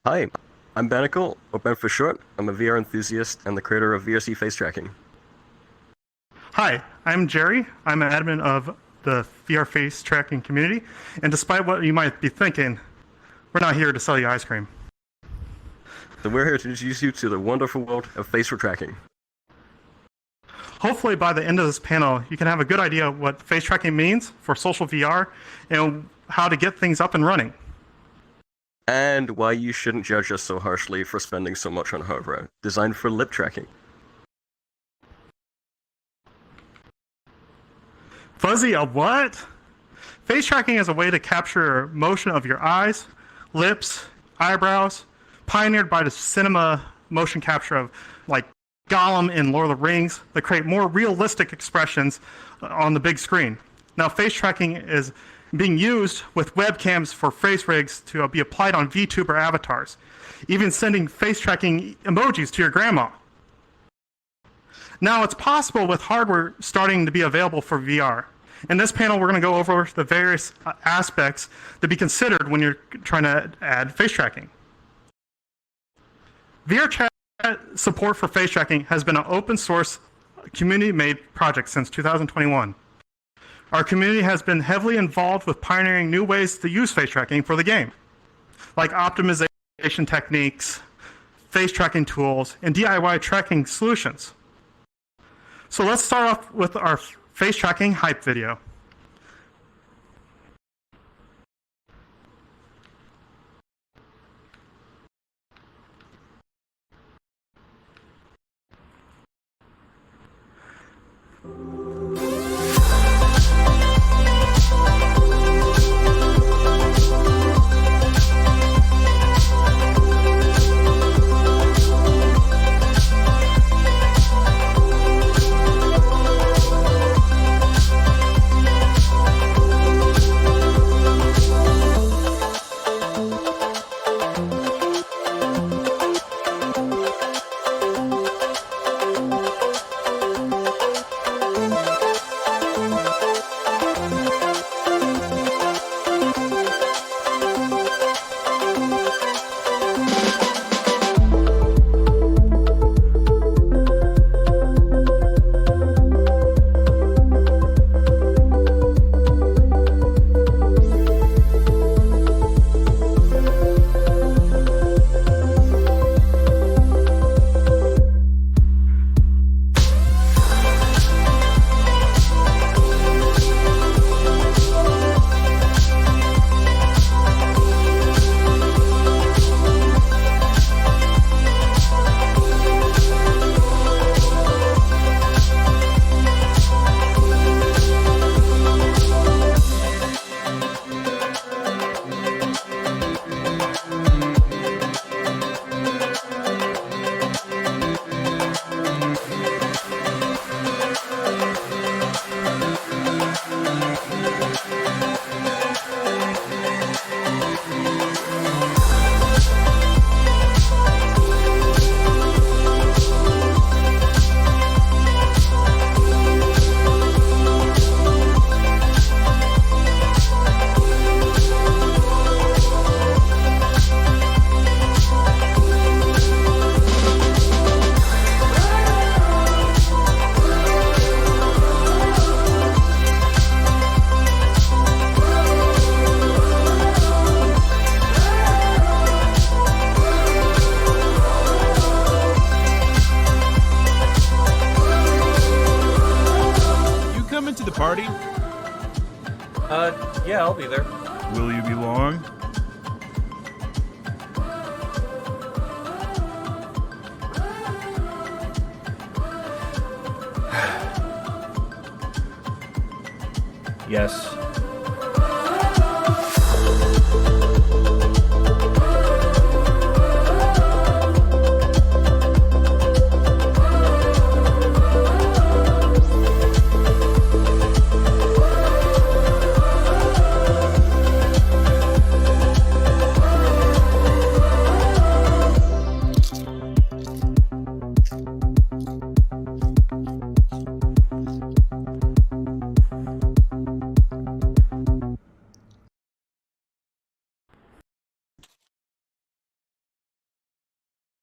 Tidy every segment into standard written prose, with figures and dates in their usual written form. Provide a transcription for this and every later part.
Hi, I'm Benacle, or Ben for short. I'm a VR enthusiast and the creator of VRC face tracking. Hi, I'm Jerry. I'm an admin of the VR face tracking community. And despite what you might be thinking, we're not here to sell you ice cream. So we're here to introduce you to the wonderful world of facial tracking. Hopefully, by the end of this panel, you can have a good idea of what face tracking means for social VR and how to get things up and running. And why you shouldn't judge us so harshly for spending so much on hardware, designed for lip tracking. Fuzzy, a what? Face tracking is a way to capture motion of your eyes, lips, eyebrows, pioneered by the cinema motion capture of like Gollum in Lord of the Rings that create more realistic expressions on the big screen. Now, face tracking is being used with webcams for face rigs to be applied on VTuber avatars, even sending face tracking emojis to your grandma. Now, it's possible with hardware starting to be available for VR. In this panel, we're going to go over the various aspects to be considered when you're trying to add face tracking. VRChat support for face tracking has been an open source community-made project since 2021. Our community has been heavily involved with pioneering new ways to use face tracking for the game, like optimization techniques, face tracking tools, and DIY tracking solutions. So let's start off with our face tracking hype video. To the party? Yeah, I'll be there. Will you be long? Yes.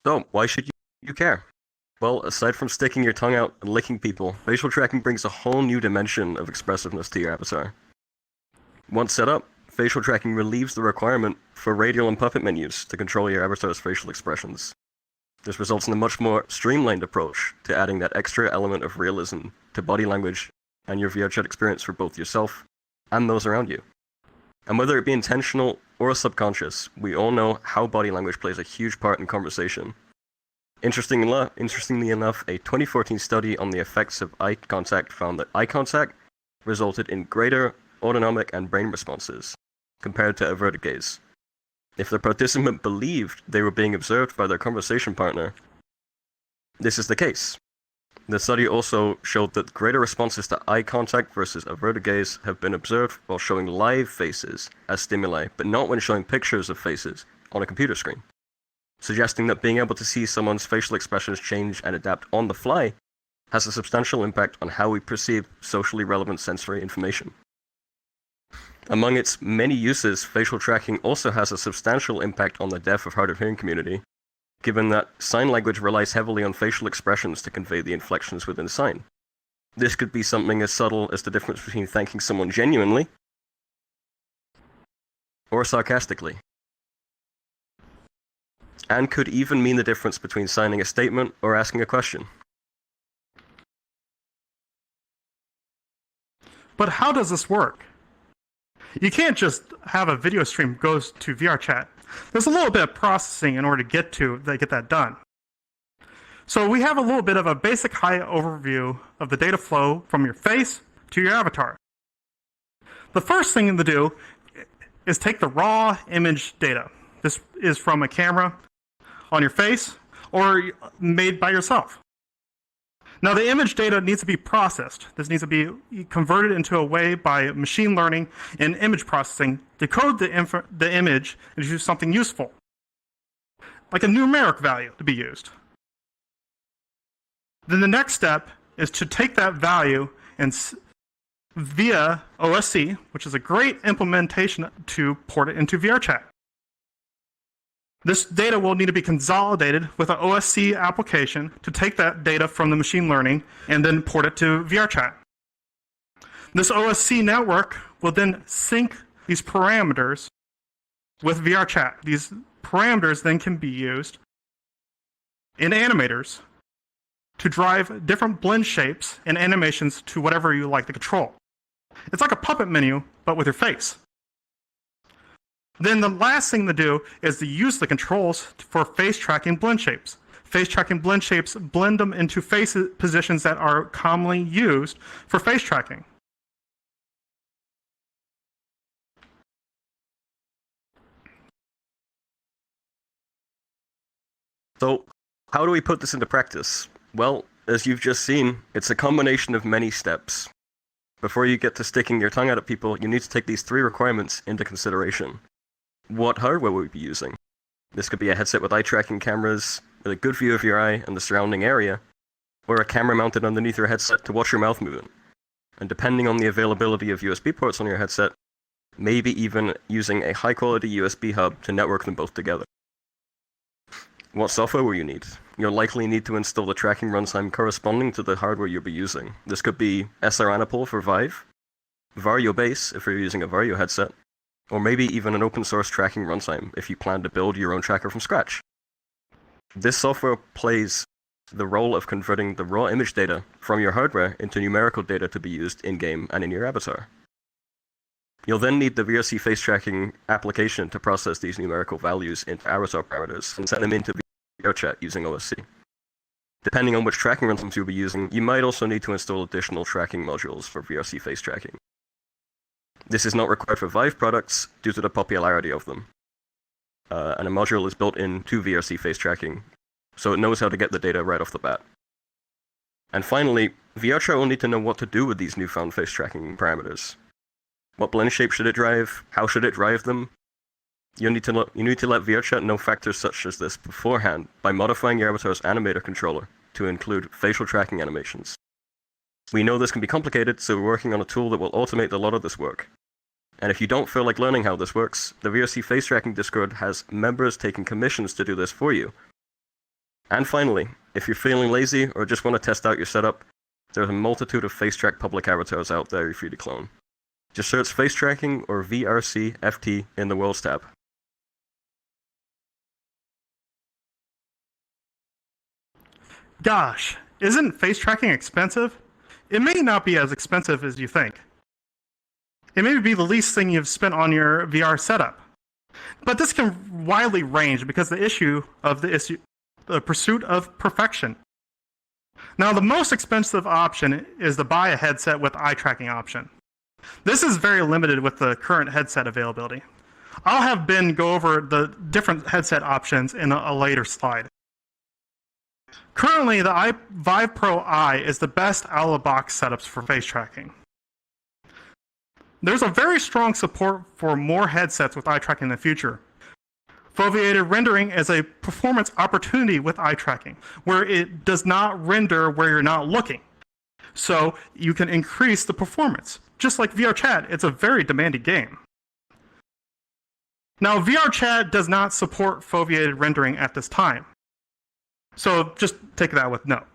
So, why should you care? Well, aside from sticking your tongue out and licking people, facial tracking brings a whole new dimension of expressiveness to your avatar. Once set up, facial tracking relieves the requirement for radial and puppet menus to control your avatar's facial expressions. This results in a much more streamlined approach to adding that extra element of realism to body language and your VRChat experience for both yourself and those around you. And whether it be intentional or subconscious, we all know how body language plays a huge part in conversation. Interestingly enough, a 2014 study on the effects of eye contact found that eye contact resulted in greater autonomic and brain responses compared to averted gaze. If the participant believed they were being observed by their conversation partner, this is the case. The study also showed that greater responses to eye contact versus averted gaze have been observed while showing live faces as stimuli, but not when showing pictures of faces on a computer screen, suggesting that being able to see someone's facial expressions change and adapt on the fly has a substantial impact on how we perceive socially relevant sensory information. Among its many uses, facial tracking also has a substantial impact on the deaf of hard of hearing community, given that sign language relies heavily on facial expressions to convey the inflections within a sign. This could be something as subtle as the difference between thanking someone genuinely or sarcastically, and could even mean the difference between signing a statement or asking a question. But how does this work? You can't just have a video stream goes to VRChat. There's a little bit of processing in order to get that done. So we have a little bit of a basic high overview of the data flow from your face to your avatar. The first thing to do is take the raw image data. This is from a camera on your face or made by yourself. Now the image data needs to be processed. This needs to be converted into a way by machine learning and image processing to code the image into something useful, like a numeric value to be used. Then the next step is to take that value and via OSC, which is a great implementation, to port it into VRChat. This data will need to be consolidated with an OSC application to take that data from the machine learning and then port it to VRChat. This OSC network will then sync these parameters with VRChat. These parameters then can be used in animators to drive different blend shapes and animations to whatever you like to control. It's like a puppet menu, but with your face. Then the last thing to do is to use the controls for face tracking blend shapes. Face tracking blend shapes blend them into face positions that are commonly used for face tracking. So, how do we put this into practice? Well, as you've just seen, it's a combination of many steps. Before you get to sticking your tongue out at people, you need to take these 3 requirements into consideration. What hardware will we be using? This could be a headset with eye tracking cameras, with a good view of your eye and the surrounding area, or a camera mounted underneath your headset to watch your mouth movement. And depending on the availability of USB ports on your headset, maybe even using a high-quality USB hub to network them both together. What software will you need? You'll likely need to install the tracking runtime corresponding to the hardware you'll be using. This could be SR for Vive, Vario Base if you're using a Vario headset, or maybe even an open source tracking runtime if you plan to build your own tracker from scratch. This software plays the role of converting the raw image data from your hardware into numerical data to be used in-game and in your avatar. You'll then need the VRC face tracking application to process these numerical values into avatar parameters and send them into VRChat using OSC. Depending on which tracking runtimes you'll be using, you might also need to install additional tracking modules for VRC face tracking. This is not required for Vive products due to the popularity of them. And a module is built into VRC face tracking, so it knows how to get the data right off the bat. And finally, VRChat will need to know what to do with these newfound face tracking parameters. What blend shape should it drive? How should it drive them? You need to let VRChat know factors such as this beforehand by modifying your avatar's animator controller to include facial tracking animations. We know this can be complicated, so we're working on a tool that will automate a lot of this work. And if you don't feel like learning how this works, the VRC face tracking Discord has members taking commissions to do this for you. And finally, if you're feeling lazy or just want to test out your setup, there's a multitude of FaceTrack public avatars out there for you to clone. Just search face tracking or VRC FT in the Worlds tab. Gosh, isn't face tracking expensive? It may not be as expensive as you think. It may be the least thing you've spent on your VR setup. But this can widely range because the pursuit of perfection. Now, the most expensive option is to buy a headset with eye tracking option. This is very limited with the current headset availability. I'll have Ben go over the different headset options in a later slide. Currently, the Vive Pro Eye is the best out-of-the-box setups for face tracking. There's a very strong support for more headsets with eye tracking in the future. Foveated rendering is a performance opportunity with eye tracking, where it does not render where you're not looking. So you can increase the performance. Just like VR Chat, it's a very demanding game. Now, VR Chat does not support foveated rendering at this time. So just take that with note.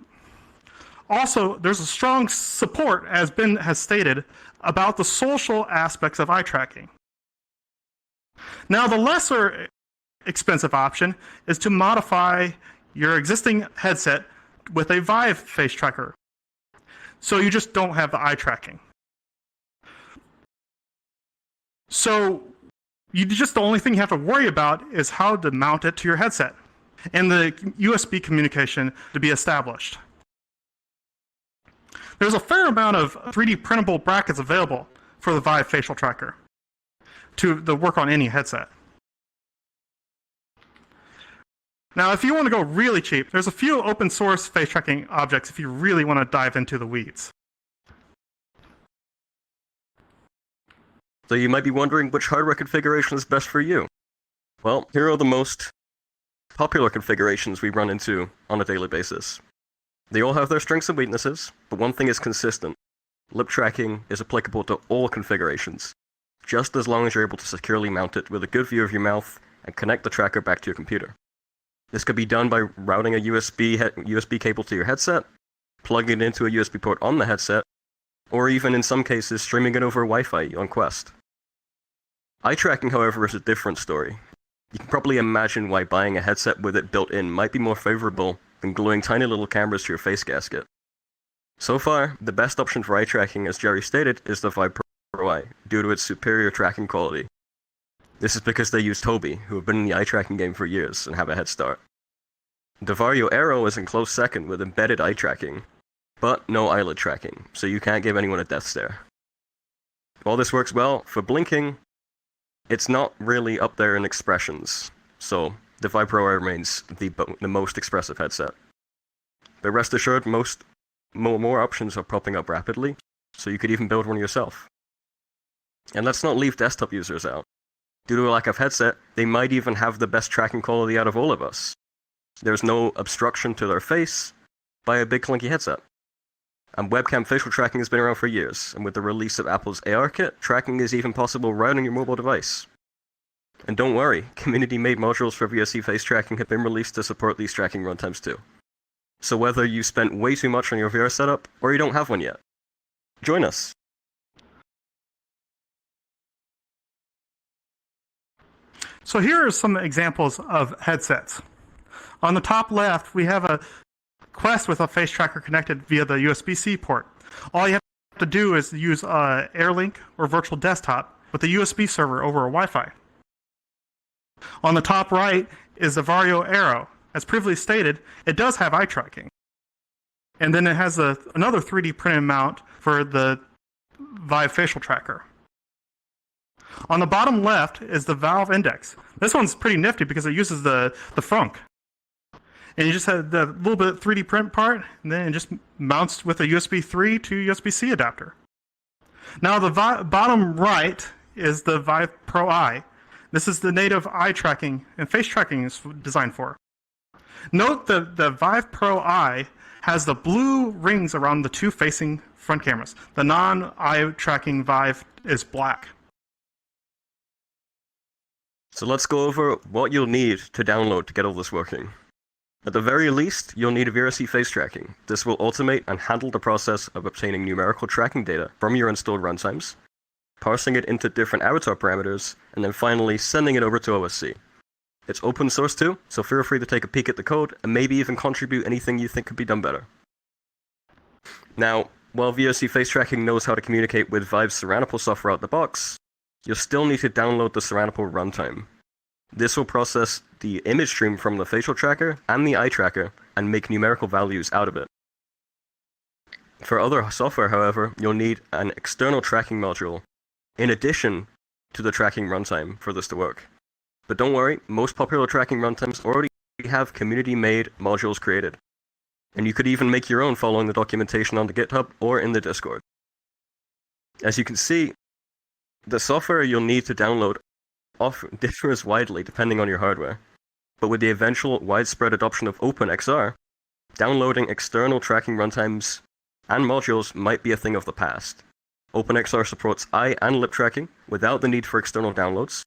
Also, there's a strong support, as Ben has stated, about the social aspects of eye tracking. Now, the lesser expensive option is to modify your existing headset with a Vive face tracker. So you just don't have the eye tracking. So the only thing you have to worry about is how to mount it to your headset and the USB communication to be established. There's a fair amount of 3D printable brackets available for the Vive facial tracker to work on any headset. Now, if you want to go really cheap, there's a few open source face tracking objects if you really want to dive into the weeds. So you might be wondering which hardware configuration is best for you. Well, here are the most popular configurations we run into on a daily basis. They all have their strengths and weaknesses, but one thing is consistent. Lip tracking is applicable to all configurations, just as long as you're able to securely mount it with a good view of your mouth and connect the tracker back to your computer. This could be done by routing a USB cable to your headset, plugging it into a USB port on the headset, or even in some cases streaming it over Wi-Fi on Quest. Eye tracking, however, is a different story. You can probably imagine why buying a headset with it built in might be more favorable than gluing tiny little cameras to your face gasket. So far, the best option for eye tracking, as Jerry stated, is the Vive Pro Eye, due to its superior tracking quality. This is because they use Tobii, who have been in the eye tracking game for years and have a head start. The Vario Aero is in close second with embedded eye tracking, but no eyelid tracking, so you can't give anyone a death stare. While this works well for blinking, it's not really up there in expressions, so the Vive Pro Eye remains the most expressive headset. But rest assured, more options are popping up rapidly, so you could even build one yourself. And let's not leave desktop users out. Due to a lack of headset, they might even have the best tracking quality out of all of us. There's no obstruction to their face by a big clunky headset. And webcam facial tracking has been around for years, and with the release of Apple's AR kit, tracking is even possible right on your mobile device. And don't worry, community-made modules for VSC face tracking have been released to support these tracking runtimes too. So whether you spent way too much on your VR setup, or you don't have one yet, join us. So here are some examples of headsets. On the top left, we have a Quest with a face tracker connected via the USB-C port. All you have to do is use AirLink or virtual desktop with a USB server over a Wi-Fi. On the top right is the Vario Aero. As previously stated, it does have eye tracking. And then it has another 3D printed mount for the Vive facial tracker. On the bottom left is the Valve Index. This one's pretty nifty because it uses the Frunk. And you just have the little bit 3D print part, and then it just mounts with a USB 3 to USB-C adapter. Now the bottom right is the Vive Pro Eye. This is the native eye tracking and face tracking is designed for. Note that the Vive Pro Eye has the blue rings around the two facing front cameras. The non-eye tracking Vive is black. So let's go over what you'll need to download to get all this working. At the very least, you'll need VRC face tracking. This will automate and handle the process of obtaining numerical tracking data from your installed runtimes, parsing it into different avatar parameters, and then finally sending it over to OSC. It's open source too, so feel free to take a peek at the code and maybe even contribute anything you think could be done better. Now, while VRC face tracking knows how to communicate with Vive's Seranable software out the box, you'll still need to download the Seranable runtime. This will process the image stream from the facial tracker and the eye tracker and make numerical values out of it. For other software, however, you'll need an external tracking module in addition to the tracking runtime for this to work. But don't worry, most popular tracking runtimes already have community-made modules created. And you could even make your own following the documentation on the GitHub or in the Discord. As you can see, the software you'll need to download often differs widely depending on your hardware. But with the eventual widespread adoption of OpenXR, downloading external tracking runtimes and modules might be a thing of the past. OpenXR supports eye and lip tracking without the need for external downloads,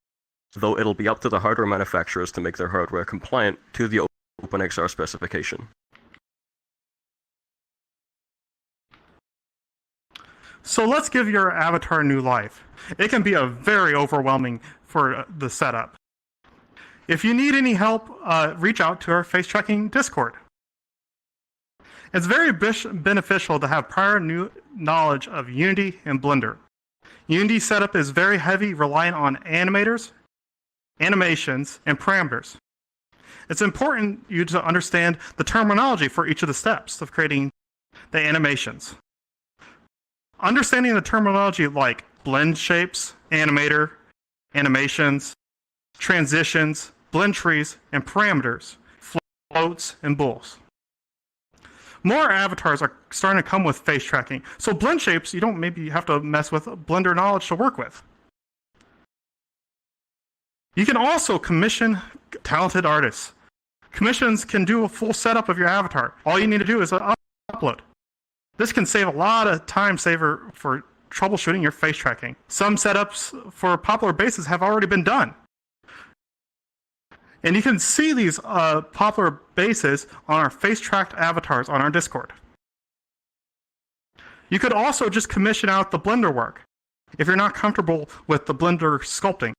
though it'll be up to the hardware manufacturers to make their hardware compliant to the OpenXR specification. So let's give your avatar new life. It can be a very overwhelming for the setup. If you need any help, reach out to our face tracking Discord. It's very beneficial to have prior knowledge of Unity and Blender. Unity setup is very heavy, reliant on animators, animations, and parameters. It's important you to understand the terminology for each of the steps of creating the animations. Understanding the terminology like blend shapes, animator, animations, transitions, blend trees, and parameters, floats, and bools. More avatars are starting to come with face tracking, so blend shapes you don't maybe have to mess with Blender knowledge to work with. You can also commission talented artists. Commissions can do a full setup of your avatar. All you need to do is upload. This can save a lot of time saver for troubleshooting your face tracking. Some setups for popular bases have already been done. And you can see these popular bases on our face tracked avatars on our Discord. You could also just commission out the Blender work if you're not comfortable with the Blender sculpting.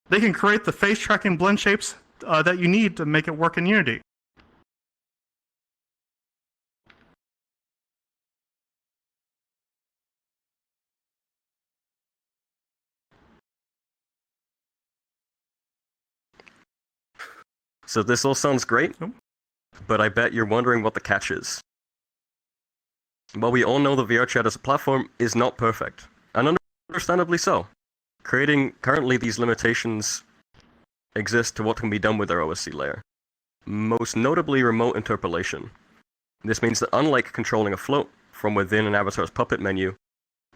They can create the face tracking blend shapes that you need to make it work in Unity. So this all sounds great, but I bet you're wondering what the catch is. While we all know the VRChat as a platform is not perfect, and understandably so. Currently these limitations exist to what can be done with our OSC layer. Most notably remote interpolation. This means that unlike controlling a float from within an avatar's puppet menu,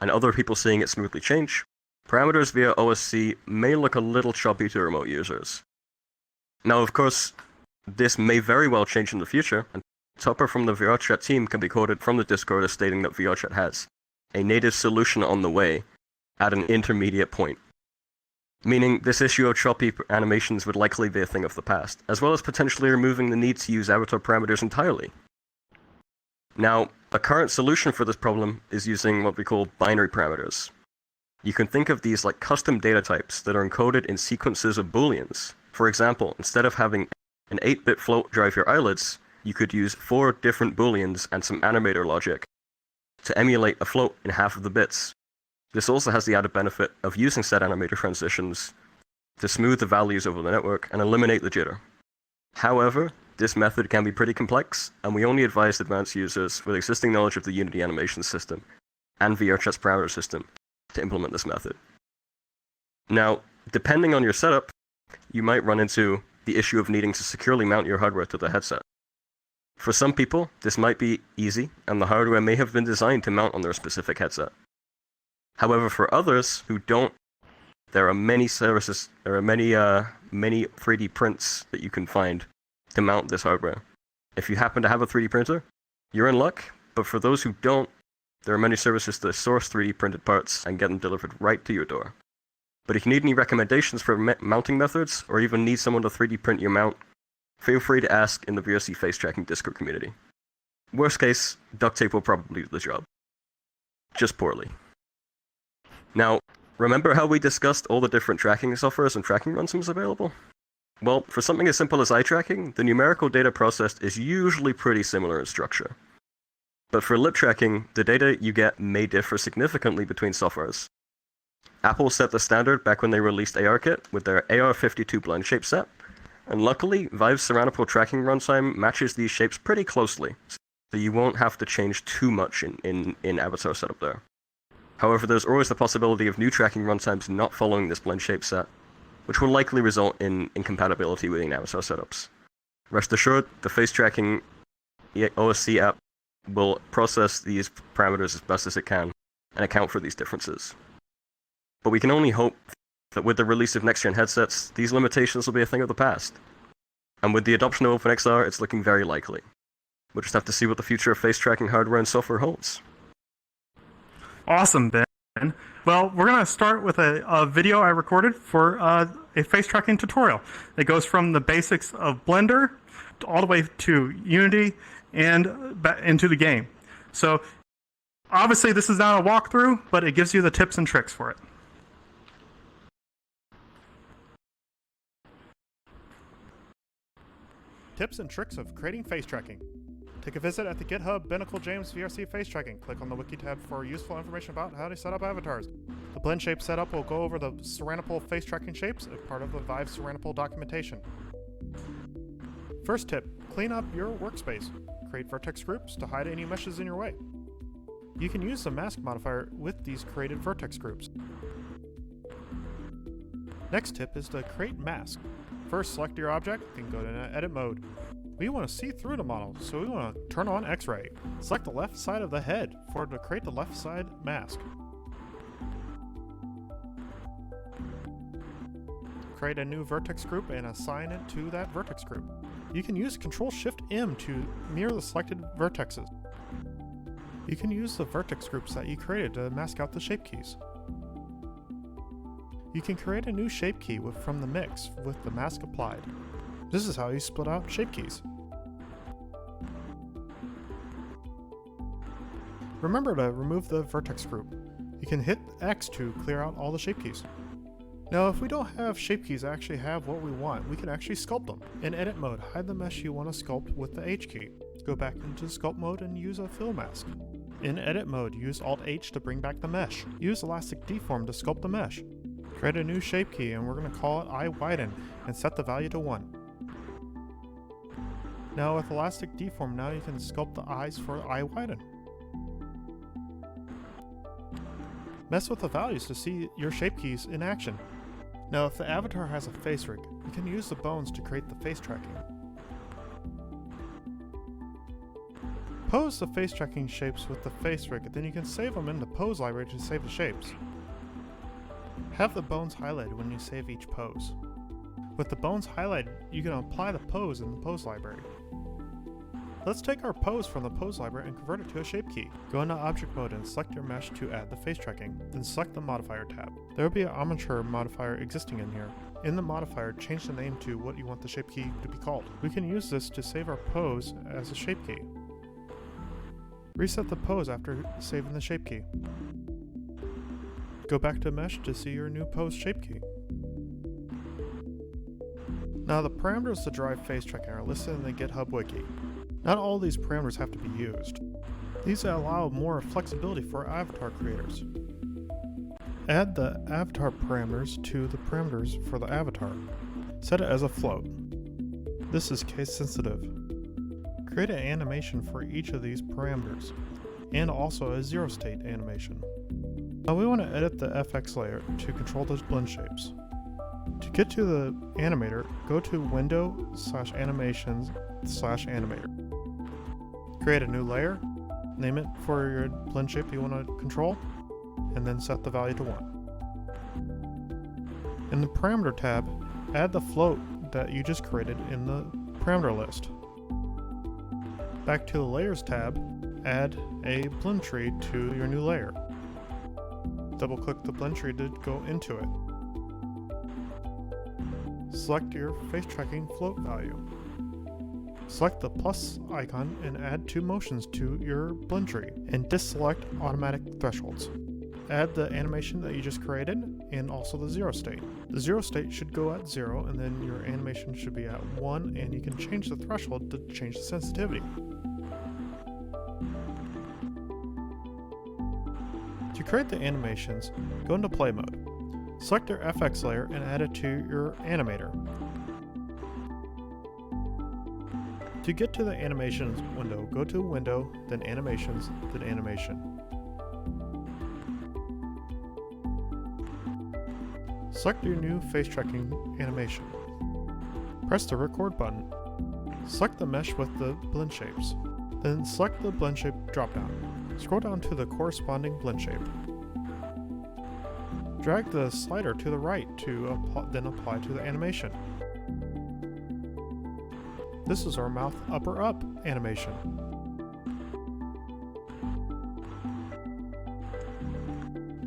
and other people seeing it smoothly change, parameters via OSC may look a little choppy to remote users. Now, of course, this may very well change in the future, and Tupper from the VRChat team can be quoted from the Discord as stating that VRChat has a native solution on the way at an intermediate point. Meaning, this issue of choppy animations would likely be a thing of the past, as well as potentially removing the need to use avatar parameters entirely. Now, a current solution for this problem is using what we call binary parameters. You can think of these like custom data types that are encoded in sequences of booleans. For example, instead of having an 8-bit float drive your eyelids, you could use 4 different booleans and some animator logic to emulate a float in half of the bits. This also has the added benefit of using said animator transitions to smooth the values over the network and eliminate the jitter. However, this method can be pretty complex, and we only advise advanced users with existing knowledge of the Unity animation system and VRChat's parameter system to implement this method. Now, depending on your setup, you might run into the issue of needing to securely mount your hardware to the headset. For some people, this might be easy, and the hardware may have been designed to mount on their specific headset. However, for others who don't, there are many 3D prints that you can find to mount this hardware. If you happen to have a 3D printer, you're in luck, but for those who don't, there are many services that source 3D printed parts and get them delivered right to your door. But if you need any recommendations for mounting methods, or even need someone to 3D print your mount, feel free to ask in the VRC face tracking Discord community. Worst case, duct tape will probably do the job. Just poorly. Now, remember how we discussed all the different tracking softwares and tracking runtimes available? Well, for something as simple as eye tracking, the numerical data processed is usually pretty similar in structure. But for lip tracking, the data you get may differ significantly between softwares. Apple set the standard back when they released ARKit with their AR52 blend shape set, and luckily, Vive's Serenipal tracking runtime matches these shapes pretty closely, so you won't have to change too much in avatar setup there. However, there's always the possibility of new tracking runtimes not following this blend shape set, which will likely result in incompatibility within avatar setups. Rest assured, the face tracking OSC app will process these parameters as best as it can and account for these differences. But we can only hope that with the release of next-gen headsets, these limitations will be a thing of the past. And with the adoption of OpenXR, it's looking very likely. We'll just have to see what the future of face tracking hardware and software holds. Awesome, Ben. Well, we're going to start with a video I recorded for a face tracking tutorial. It goes from the basics of Blender all the way to Unity and into the game. So, obviously this is not a walkthrough, but it gives you the tips and tricks for it. Tips and tricks of creating face tracking. Take a visit at the GitHub Benacle James VRC face tracking. Click on the wiki tab for useful information about how to set up avatars. The blend shape setup will go over the Serenipal face tracking shapes as part of the Vive Serenipal documentation. First tip, clean up your workspace. Create vertex groups to hide any meshes in your way. You can use the mask modifier with these created vertex groups. Next tip is to create mask. First, select your object, then go to edit mode. We want to see through the model, so we want to turn on X-ray. Select the left side of the head to create the left side mask. Create a new vertex group and assign it to that vertex group. You can use Ctrl-Shift-M to mirror the selected vertexes. You can use the vertex groups that you created to mask out the shape keys. You can create a new shape key from the mix with the mask applied. This is how you split out shape keys. Remember to remove the vertex group. You can hit X to clear out all the shape keys. Now, if we don't have shape keys that actually have what we want, we can actually sculpt them. In edit mode, hide the mesh you want to sculpt with the H key. Go back into sculpt mode and use a fill mask. In edit mode, use Alt H to bring back the mesh. Use elastic deform to sculpt the mesh. Create a new shape key and we're going to call it eye widen and set the value to 1. Now with elastic deform, now you can sculpt the eyes for eye widen. Mess with the values to see your shape keys in action. Now if the avatar has a face rig, you can use the bones to create the face tracking. Pose the face tracking shapes with the face rig, then you can save them in the pose library to save the shapes. Have the bones highlighted when you save each pose. With the bones highlighted, you can apply the pose in the pose library. Let's take our pose from the pose library and convert it to a shape key. Go into object mode and select your mesh to add the face tracking, then select the modifier tab. There will be an armature modifier existing in here. In the modifier, change the name to what you want the shape key to be called. We can use this to save our pose as a shape key. Reset the pose after saving the shape key. Go back to mesh to see your new pose shape key. Now the parameters to drive face tracking are listed in the GitHub wiki. Not all these parameters have to be used. These allow more flexibility for avatar creators. Add the avatar parameters to the parameters for the avatar. Set it as a float. This is case sensitive. Create an animation for each of these parameters, and also a zero state animation. Now we want to edit the FX layer to control those blend shapes. To get to the animator, go to Window/Animations/Animator. Create a new layer, name it for your blend shape you want to control, and then set the value to 1. In the Parameter tab, add the float that you just created in the parameter list. Back to the Layers tab, add a blend tree to your new layer. Double-click the blend tree to go into it. Select your face tracking float value. Select the plus icon and add 2 motions to your blend tree, and deselect automatic thresholds. Add the animation that you just created and also the 0 state. The 0 state should go at 0, and then your animation should be at 1, and you can change the threshold to change the sensitivity. To create the animations, go into play mode. Select your FX layer and add it to your animator. To get to the animations window, go to Window, then Animations, then Animation. Select your new face tracking animation. Press the record button. Select the mesh with the blend shapes. Then select the blend shape dropdown. Scroll down to the corresponding blend shape. Drag the slider to the right to then apply to the animation. This is our mouth upper up animation.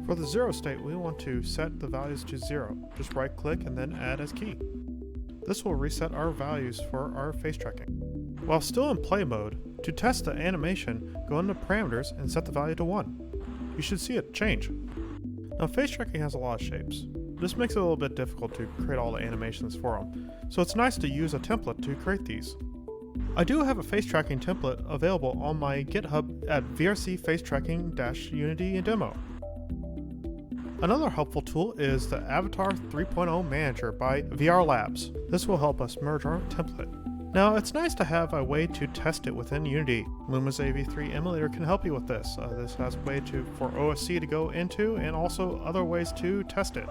For the 0 state, we want to set the values to 0. Just right click and then add as key. This will reset our values for our face tracking. While still in play mode, to test the animation, go into parameters and set the value to 1. You should see it change. Now face tracking has a lot of shapes. This makes it a little bit difficult to create all the animations for them, so it's nice to use a template to create these. I do have a face tracking template available on my GitHub at VRC face tracking-unity demo. Another helpful tool is the Avatar 3.0 Manager by VR Labs. This will help us merge our template. Now, it's nice to have a way to test it within Unity. Luma's AV3 emulator can help you with this. This has a way for OSC to go into and also other ways to test it.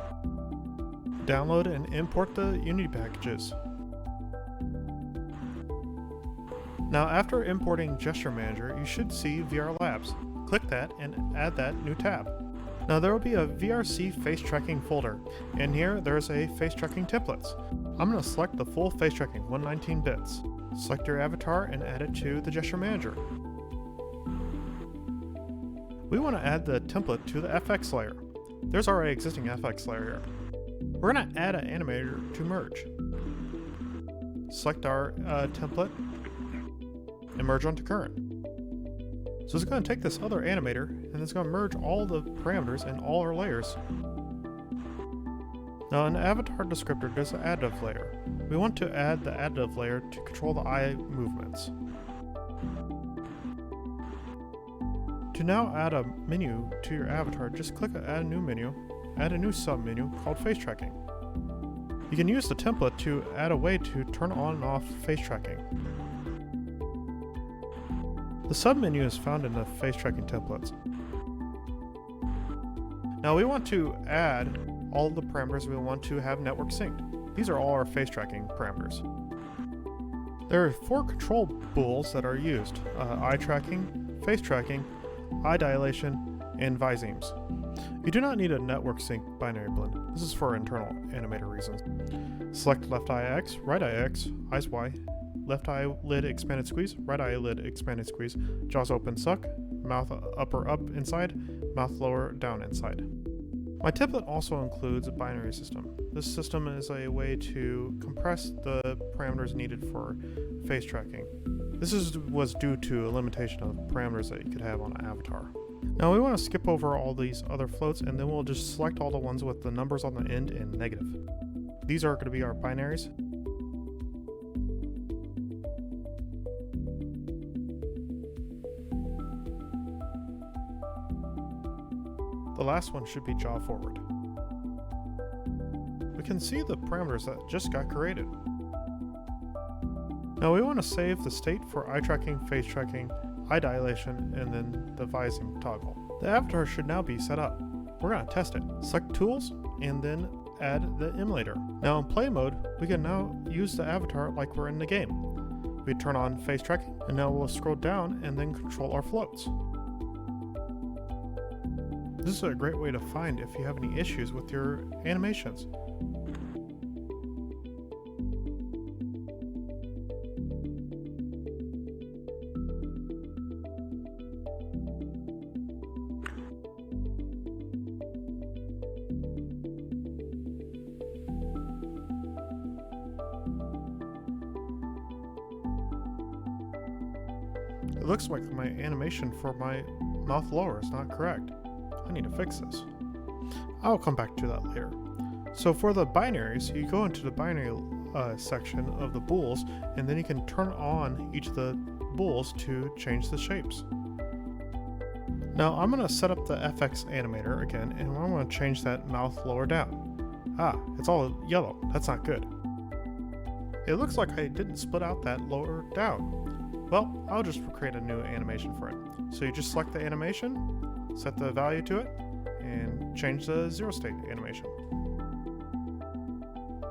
Download and import the Unity packages. Now, after importing Gesture Manager, you should see VR Labs. Click that and add that new tab. Now there will be a VRC face tracking folder. In here, there's a face tracking templates. I'm going to select the full face tracking, 119 bits. Select your avatar and add it to the Gesture Manager. We want to add the template to the FX layer. There's already existing FX layer here. We're going to add an animator to merge. Select our template and merge onto current. So it's going to take this other animator and it's going to merge all the parameters in all our layers. Now in the avatar descriptor there's an additive layer. We want to add the additive layer to control the eye movements. To now add a menu to your avatar, just click Add a New Menu, add a new sub-menu called Face Tracking. You can use the template to add a way to turn on and off face tracking. The sub-menu is found in the face tracking templates. Now we want to add all the parameters we want to have network synced. These are all our face tracking parameters. There are 4 control bools that are used: eye tracking, face tracking, eye dilation, and visemes. You do not need a network sync binary blend. This is for internal animator reasons. Select left eye X, right eye X, eyes Y, left eyelid expanded squeeze, right eyelid expanded squeeze, jaws open suck, mouth upper up inside, mouth lower down inside. My template also includes a binary system. This system is a way to compress the parameters needed for face tracking. This was due to a limitation of parameters that you could have on an avatar. Now we want to skip over all these other floats and then we'll just select all the ones with the numbers on the end in negative. These are going to be our binaries. The last one should be jaw forward. We can see the parameters that just got created. Now we want to save the state for eye tracking, face tracking, eye dilation, and then the vising toggle. The avatar should now be set up. We're going to test it. Select Tools, and then add the emulator. Now in play mode, we can now use the avatar like we're in the game. We turn on face tracking, and now we'll scroll down and then control our floats. This is a great way to find if you have any issues with your animations. It looks like my animation for my mouth lower is not correct. I need to fix this. I'll come back to that later. So for the binaries, you go into the binary section of the bools, and then you can turn on each of the bools to change the shapes. Now I'm going to set up the FX animator again, and I'm going to change that mouth lower down. Ah, it's all yellow. That's not good. It looks like I didn't split out that lower down. Well, I'll just create a new animation for it. So you just select the animation, set the value to it, and change the zero state animation.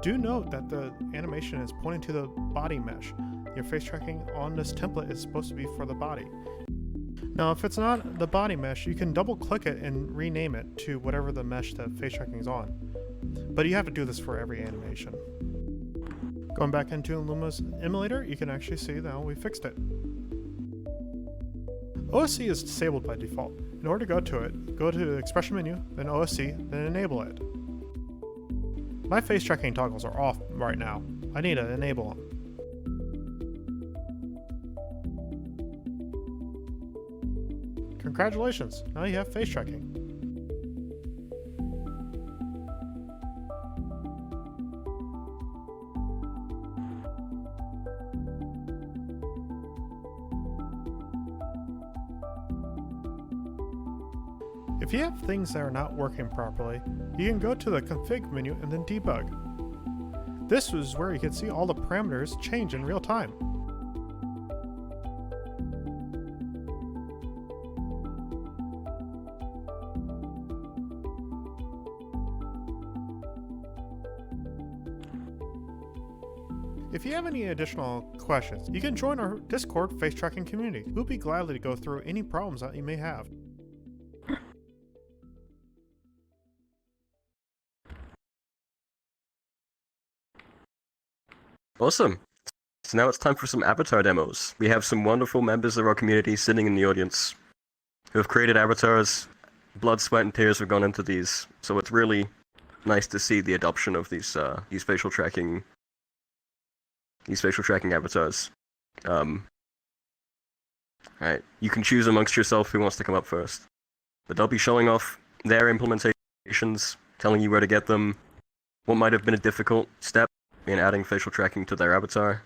Do note that the animation is pointing to the body mesh. Your face tracking on this template is supposed to be for the body. Now, if it's not the body mesh, you can double click it and rename it to whatever the mesh that face tracking is on. But you have to do this for every animation. Going back into Luma's emulator, you can actually see now we fixed it. OSC is disabled by default. In order to go to it, go to the expression menu, then OSC, then enable it. My face tracking toggles are off right now. I need to enable them. Congratulations, now you have face tracking. If you have things that are not working properly, you can go to the config menu and then debug. This is where you can see all the parameters change in real time. If you have any additional questions, you can join our Discord face tracking community. We'll be gladly to go through any problems that you may have. Awesome. So now it's time for some avatar demos. We have some wonderful members of our community sitting in the audience who have created avatars. Blood, sweat, and tears have gone into these, so it's really nice to see the adoption of these facial tracking avatars. Alright, you can choose amongst yourself who wants to come up first. But they'll be showing off their implementations, telling you where to get them, what might have been a difficult step in adding facial tracking to their avatar.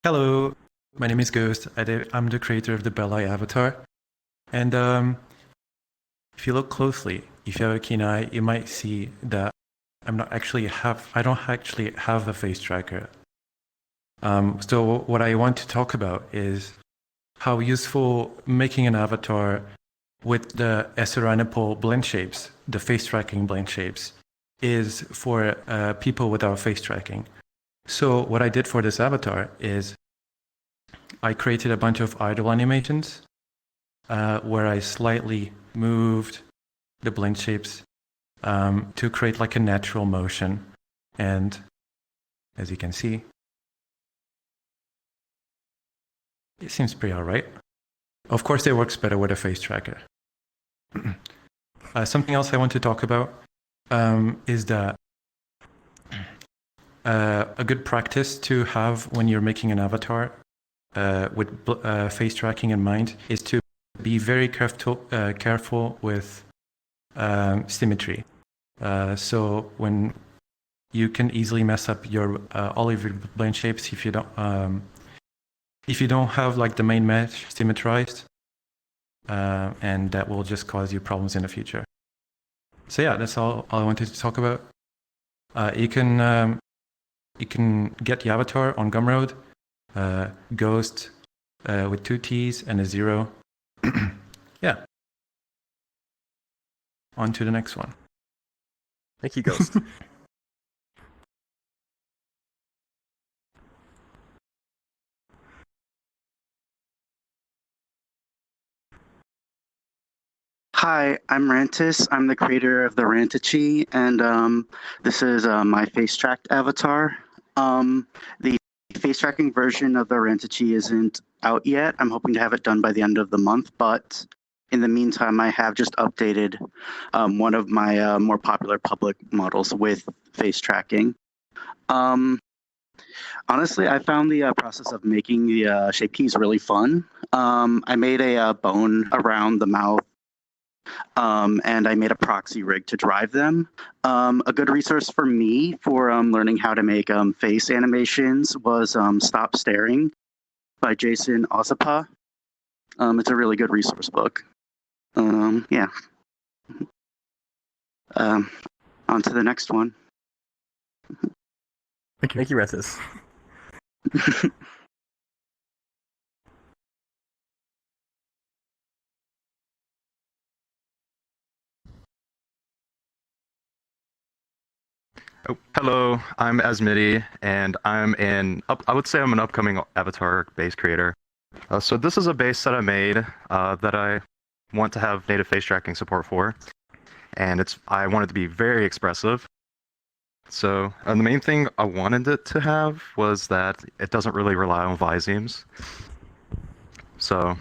Hello, my name is Ghost. I'm the creator of the Belai avatar. And if you look closely, if you have a keen eye, you might see that I don't actually have a face tracker. So what I want to talk about is how useful making an avatar with the Eseranipal blend shapes, the face tracking blend shapes, is for people without face tracking. So what I did for this avatar is I created a bunch of idle animations where I slightly moved the blend shapes to create like a natural motion. And as you can see, it seems pretty all right. Of course, it works better with a face tracker. Something else I want to talk about is that a good practice to have when you're making an avatar with face tracking in mind is to be very careful with symmetry. So when you can easily mess up all of your blend shapes if you don't have like the main mesh symmetrized, and that will just cause you problems in the future. So yeah, that's all I wanted to talk about. You can get the avatar on Gumroad, Ghost with 2 T's and a 0. Yeah. On to the next one. Thank you, Ghost. Hi, I'm Rantis. I'm the creator of the Rantichi, and this is my face tracked avatar. The face tracking version of the Rantichi isn't out yet. I'm hoping to have it done by the end of the month, but in the meantime, I have just updated one of my more popular public models with face tracking. Honestly, I found the process of making the shape keys really fun. I made a bone around the mouth, and I made a proxy rig to drive them. A good resource for me for learning how to make face animations was Stop Staring by Jason Osapa. It's a really good resource book. Yeah. On to the next one. Thank you, Rentis. Oh, hello, I'm Asmiti, and I would say I'm an upcoming avatar base creator. So this is a base that I made that I want to have native face tracking support for, and I want it to be very expressive. So the main thing I wanted it to have was that it doesn't really rely on visemes. So,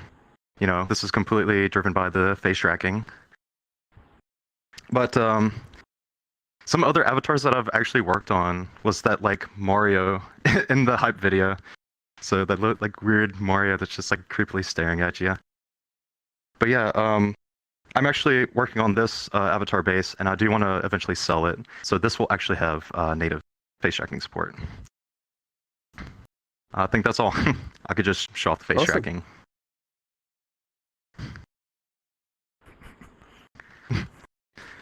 this is completely driven by the face tracking. But some other avatars that I've actually worked on was that like Mario in the hype video. So that looked like weird Mario that's just like creepily staring at you. But yeah, I'm actually working on this avatar base, and I do want to eventually sell it. So this will actually have native face tracking support. I think that's all. I could just show off the face Awesome. tracking.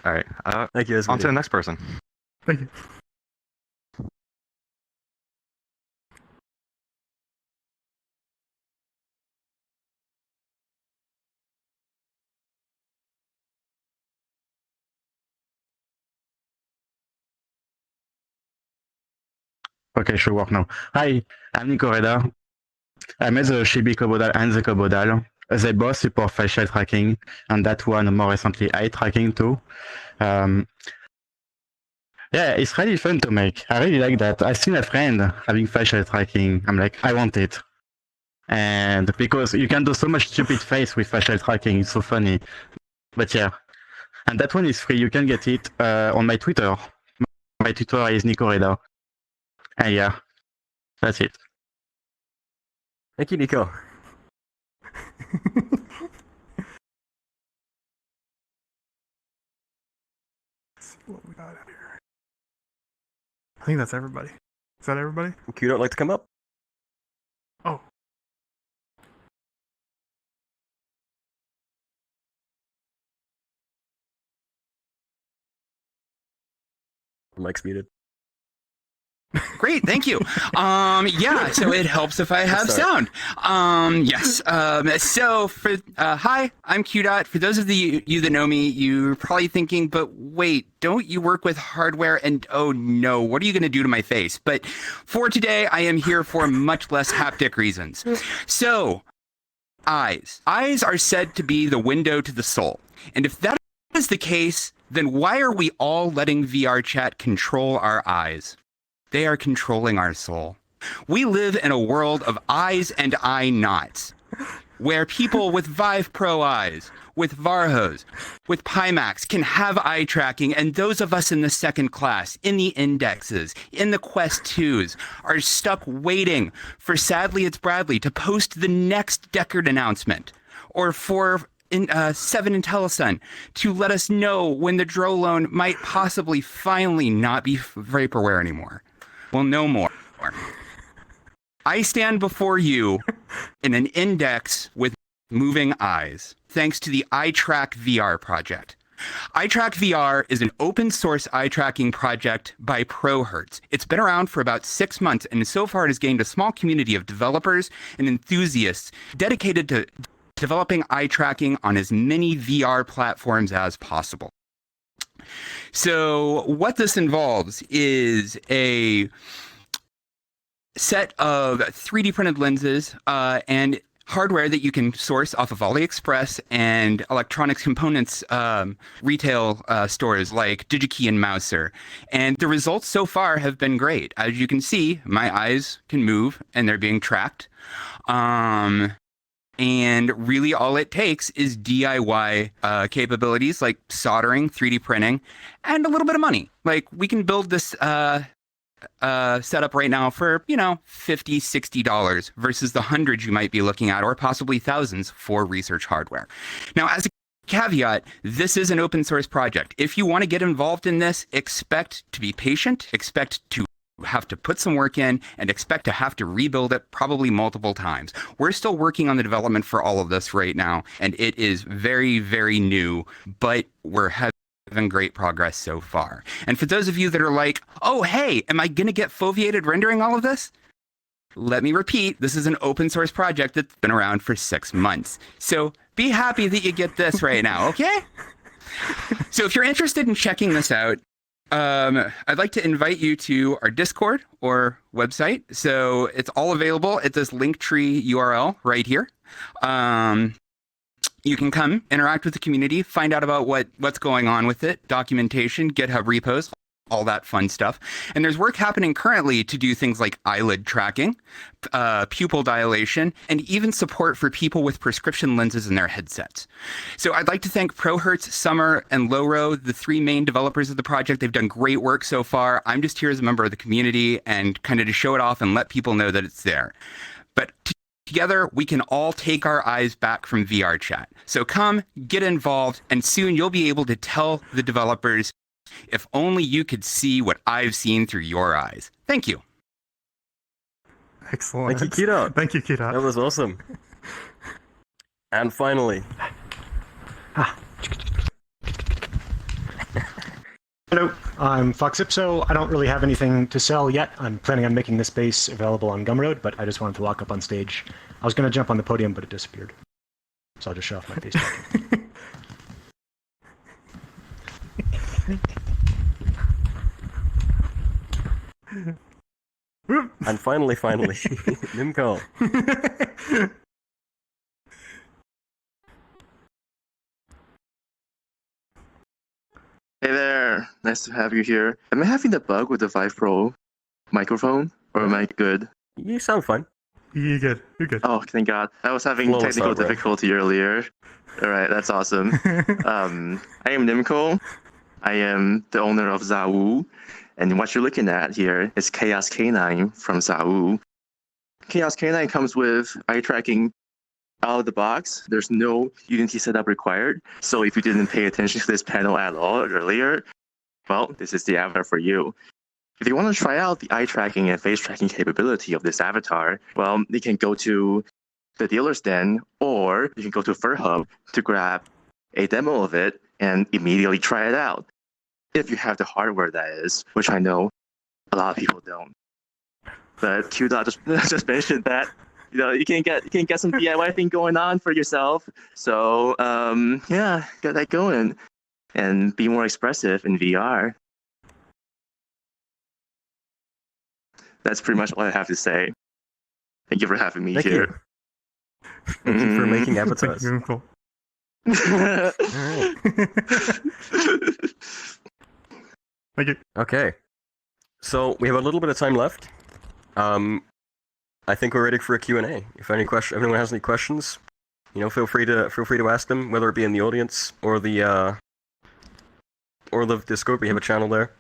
All right. Thank you, Asmiti. On to the next person. Thank you. Okay, should work now. Hi, I'm Nico Reda. I made the Chibi Kobodal and the Kobodal. They both support facial tracking, and that one more recently eye tracking too. Yeah, it's really fun to make. I really like that. I've seen a friend having facial tracking. I'm like, I want it. And because you can do so much stupid face with facial tracking, it's so funny. But yeah, and that one is free. You can get it on my Twitter. My Twitter is Nico Reda. And yeah, that's it. Thank you, Nico. Let's see what we got here. I think that's everybody. Is that everybody? You don't like to come up? Oh. The mic's muted. Great, thank you. Yeah, so it helps if I have sound. Yes. So for hi, I'm QDot. For those of you that know me, you're probably thinking, but wait, don't you work with hardware? And oh no, what are you going to do to my face? But for today, I am here for much less haptic reasons. So, eyes. Eyes are said to be the window to the soul. And if that is the case, then why are we all letting VR chat control our eyes? They are controlling our soul. We live in a world of eyes and eye knots, where people with Vive Pro eyes, with Varhos, with Pimax can have eye tracking, and those of us in the second class, in the indexes, in the Quest 2s, are stuck waiting for Sadly It's Bradley to post the next Deckard announcement, or for 7 IntelliSun to let us know when the drone might possibly finally not be vaporware anymore. Well, no more. I stand before you in an index with moving eyes, thanks to the iTrack VR project. iTrack VR is an open source eye tracking project by ProHertz. It's been around for about 6 months, and so far it has gained a small community of developers and enthusiasts dedicated to developing eye tracking on as many VR platforms as possible. So what this involves is a set of 3D printed lenses and hardware that you can source off of AliExpress and electronics components retail stores like DigiKey and Mouser. And the results so far have been great. As you can see, my eyes can move and they're being tracked. And really all it takes is DIY capabilities like soldering, 3D printing, and a little bit of money. Like we can build this set up right now for, $50, $60 versus the hundreds you might be looking at, or possibly thousands for research hardware. Now, as a caveat, this is an open source project. If you want to get involved in this, expect to be patient, expect to have to put some work in, and expect to have to rebuild it probably multiple times. We're still working on the development for all of this right now, and it is very, very new, but we're having great progress so far. And for those of you that are like, oh, hey, am I going to get foveated rendering all of this? Let me repeat, this is an open source project that's been around for 6 months. So be happy that you get this right now, okay? So if you're interested in checking this out, I'd like to invite you to our Discord or website. So it's all available at this Linktree URL right here. You can come, interact with the community, find out about what's going on with it, documentation, GitHub repos, all that fun stuff. And there's work happening currently to do things like eyelid tracking, pupil dilation, and even support for people with prescription lenses in their headsets. So I'd like to thank ProHertz, Summer, and Lowro, the 3 main developers of the project. They've done great work so far. I'm just here as a member of the community and kind of to show it off and let people know that it's there. But together, we can all take our eyes back from VR chat. So come, get involved, and soon you'll be able to tell the developers, if only you could see what I've seen through your eyes. Thank you. Excellent. Thank you, Kidot. Thank you, Kidot. That was awesome. And finally, Hello, I'm Fox Ipso. I don't really have anything to sell yet. I'm planning on making this base available on Gumroad, but I just wanted to walk up on stage. I was going to jump on the podium, but it disappeared. So I'll just show off my face tracking. and finally, Nimco. Hey there, nice to have you here. Am I having the bug with the Vive Pro microphone, or am I good? You sound fine. You're good. You're good. Oh, thank God. I was having Flawless technical hardware. difficulty earlier. Alright, that's awesome. I am Nimco. I am the owner of Zawu. And what you're looking at here is Chaos K9 from Zawu. Chaos K9 comes with eye tracking out of the box. There's no Unity setup required. So if you didn't pay attention to this panel at all earlier, well, this is the avatar for you. If you want to try out the eye tracking and face tracking capability of this avatar, well, you can go to the dealer's den, or you can go to FurHub to grab a demo of it and immediately try it out. If you have the hardware, that is, which I know a lot of people don't. But QDOT just mentioned that you can get some DIY thing going on for yourself. So yeah, get that going and be more expressive in VR. That's pretty much all I have to say. Thank you for having me here. Thank you for making avatars. Very cool. Thank you. Okay, so we have a little bit of time left. I think we're ready for a Q&A. If anyone has any questions, feel free to ask them, whether it be in the audience or the Discord. We have a channel there.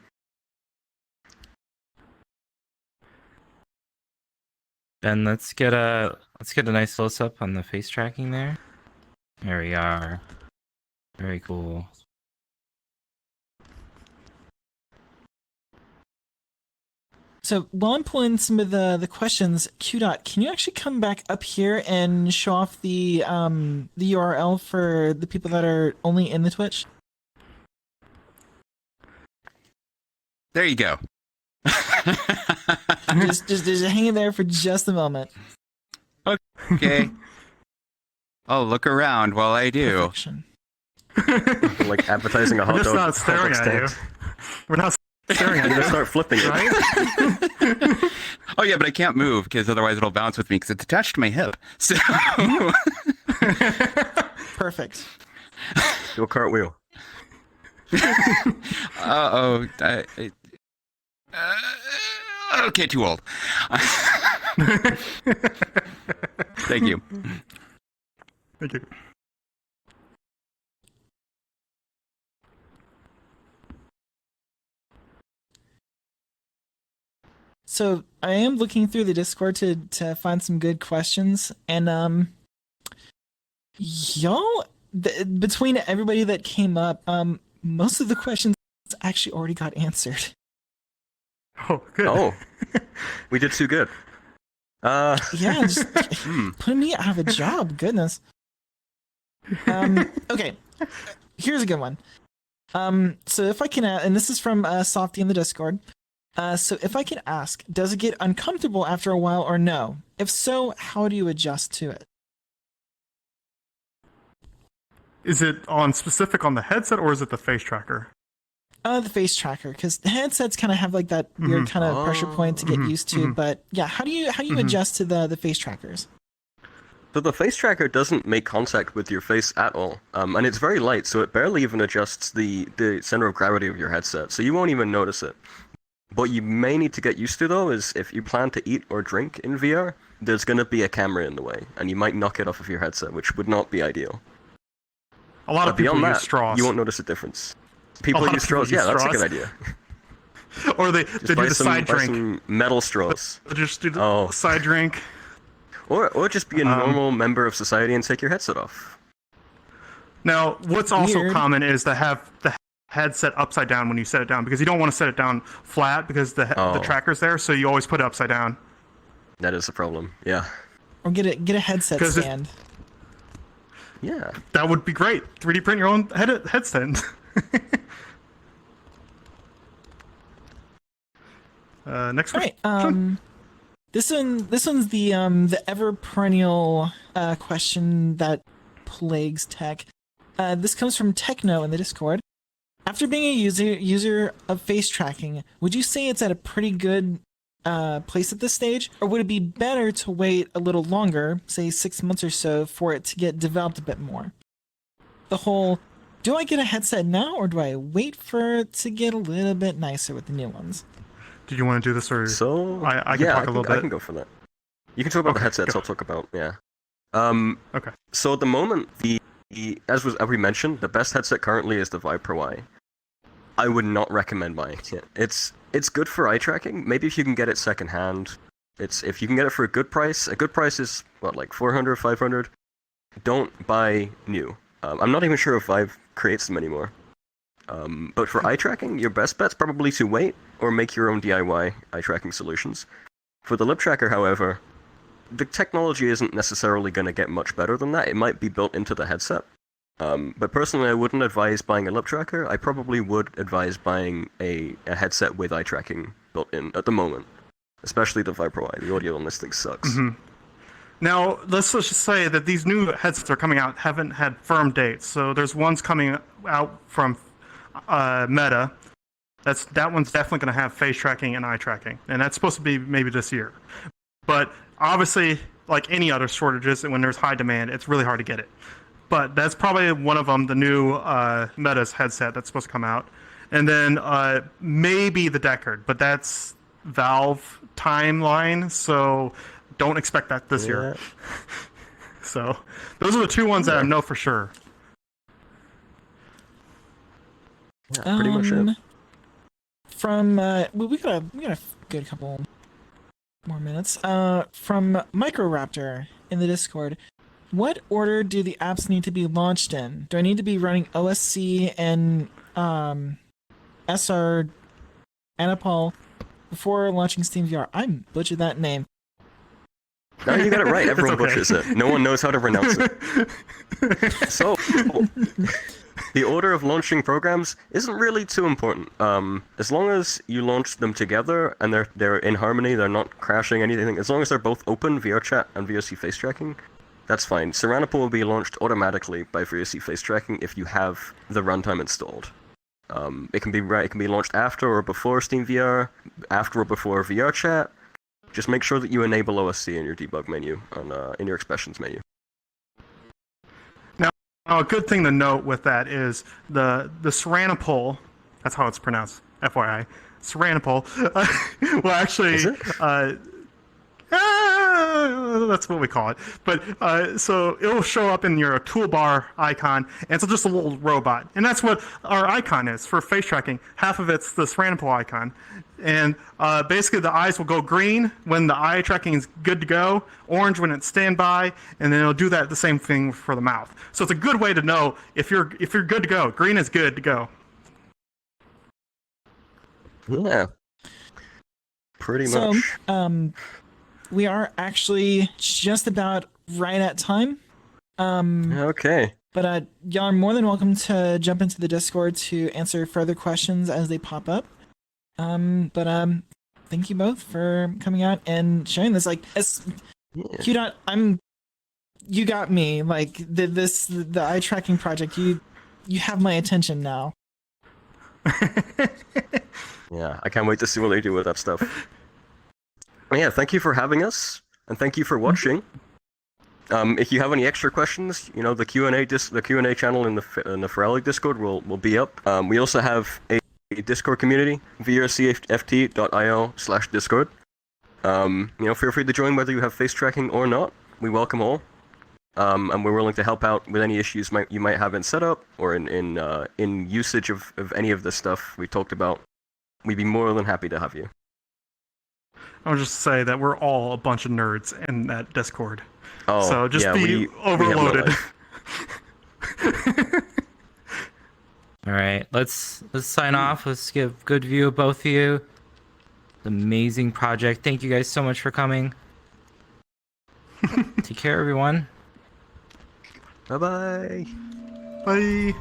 Then let's get a nice close up on the face tracking there. There we are. Very cool. So while I'm pulling some of the questions, QDOT, can you actually come back up here and show off the URL for the people that are only in the Twitch? There you go. just hang in there for just a moment. Okay. I'll look around while I do. Perfection. Like advertising a hot We're just dog. not staring at you. We're not staring at You're you. gonna start flipping it. Right? Oh yeah, but I can't move because otherwise it'll bounce with me because it's attached to my hip. So Perfect. Do a cartwheel. Okay, too old. Thank you. Thank you. So I am looking through the Discord to find some good questions, and y'all, between everybody that came up, most of the questions actually already got answered. Oh, good. Oh, we did too good. Yeah, just putting me out of a job. Goodness. Okay, here's a good one. So if I can, and this is from Softy in the Discord. So if I can ask, does it get uncomfortable after a while or no? If so, how do you adjust to it? Is it on specific on the headset or is it the face tracker? The face tracker, because the headsets kind of have like that weird kind of pressure point to get used to. But yeah, how do you adjust to the face trackers? So the face tracker doesn't make contact with your face at all, and it's very light, so it barely even adjusts the center of gravity of your headset, so you won't even notice it. What you may need to get used to, though, is if you plan to eat or drink in VR, there's going to be a camera in the way, and you might knock it off of your headset, which would not be ideal. A lot of people beyond use that, straws. you won't notice a difference. People use straws, yeah, that's a good idea. Or they do the side drink. Some metal straws. Just do the side drink. Or just be a normal member of society and take your headset off. Now, what's also common is to have the headset upside down when you set it down, because you don't want to set it down flat because the tracker's there, so you always put it upside down. That is a problem, yeah. Or get a headset stand. Yeah. That would be great. 3D print your own headset. Next one. Right. This one's the ever perennial question that plagues tech. This comes from Techno in the Discord. After being a user of face tracking, would you say it's at a pretty good place at this stage, or would it be better to wait a little longer, say 6 months or so, for it to get developed a bit more? The whole, do I get a headset now, or do I wait for it to get a little bit nicer with the new ones? Did you want to do this, or I can yeah, talk a little bit? I can go for that. You can talk about the headsets. I'll talk about Okay. So at the moment, as we mentioned, the best headset currently is the Vive Pro Eye. I would not recommend buying it. It's good for eye tracking. Maybe if you can get it secondhand. If you can get it for a good price. A good price is what, like 400, 500. Don't buy new. I'm not even sure if Vive creates them anymore. But for eye tracking, your best bet's probably to wait or make your own DIY eye tracking solutions. For the lip tracker, however, the technology isn't necessarily going to get much better than that. It might be built into the headset. But personally, I wouldn't advise buying a lip tracker. I probably would advise buying a headset with eye tracking built in at the moment. Especially the Vive Pro Eye. The audio on this thing sucks. Now, let's just say that these new headsets are coming out haven't had firm dates. So there's ones coming out from Meta. That one's definitely going to have face tracking and eye tracking. And that's supposed to be maybe this year. But obviously, like any other shortages, when there's high demand, it's really hard to get it. But that's probably one of them, the new Meta's headset that's supposed to come out. And then maybe the Deckard, but that's Valve timeline, so don't expect that this year. So those are the two ones that I know for sure. Yeah, pretty much it. From we got a good couple more minutes. From Microraptor in the Discord. What order do the apps need to be launched in? Do I need to be running OSC and SR Anapol before launching Steam VR? I butchered that name. No, you got it right. Everyone butchers it. No one knows how to pronounce it. So, the order of launching programs isn't really too important. As long as you launch them together and they're in harmony, they're not crashing anything. As long as they're both open, VRChat and VOC face tracking, that's fine. Seranopal will be launched automatically by VOC face tracking if you have the runtime installed. It can be launched after or before Steam VR, after or before VRChat. Just make sure that you enable OSC in your debug menu, in your expressions menu. Now, a good thing to note with that is the Seranopal, that's how it's pronounced, FYI, Seranopal, well actually, That's what we call it. But so it'll show up in your toolbar icon, and it's just a little robot. And that's what our icon is for face tracking. Half of it's this random pool icon. And basically the eyes will go green when the eye tracking is good to go, orange when it's standby, and then it'll do that the same thing for the mouth. So it's a good way to know if you're good to go. Green is good to go. Yeah. Pretty much. So, we are actually just about right at time. Okay. But y'all are more than welcome to jump into the Discord to answer further questions as they pop up. Thank you both for coming out and sharing this. Like, Q-Dot, you got me. Like, the eye tracking project, you have my attention now. Yeah, I can't wait to see what they do with that stuff. Yeah, thank you for having us, and thank you for watching. If you have any extra questions, you know, the Q&A channel in the Furality Discord will be up. We also have a Discord community, vrcft.io/Discord. You know, feel free to join whether you have face tracking or not. We welcome all. And we're willing to help out with any issues you might have in setup or in usage of any of the stuff we talked about. We'd be more than happy to have you. I'll just say that we're all a bunch of nerds in that Discord. Oh, so just yeah, be overloaded. We have no life. All right, let's sign off. Let's give a good view of both of you. Amazing project. Thank you guys so much for coming. Take care, everyone. Bye-bye. Bye.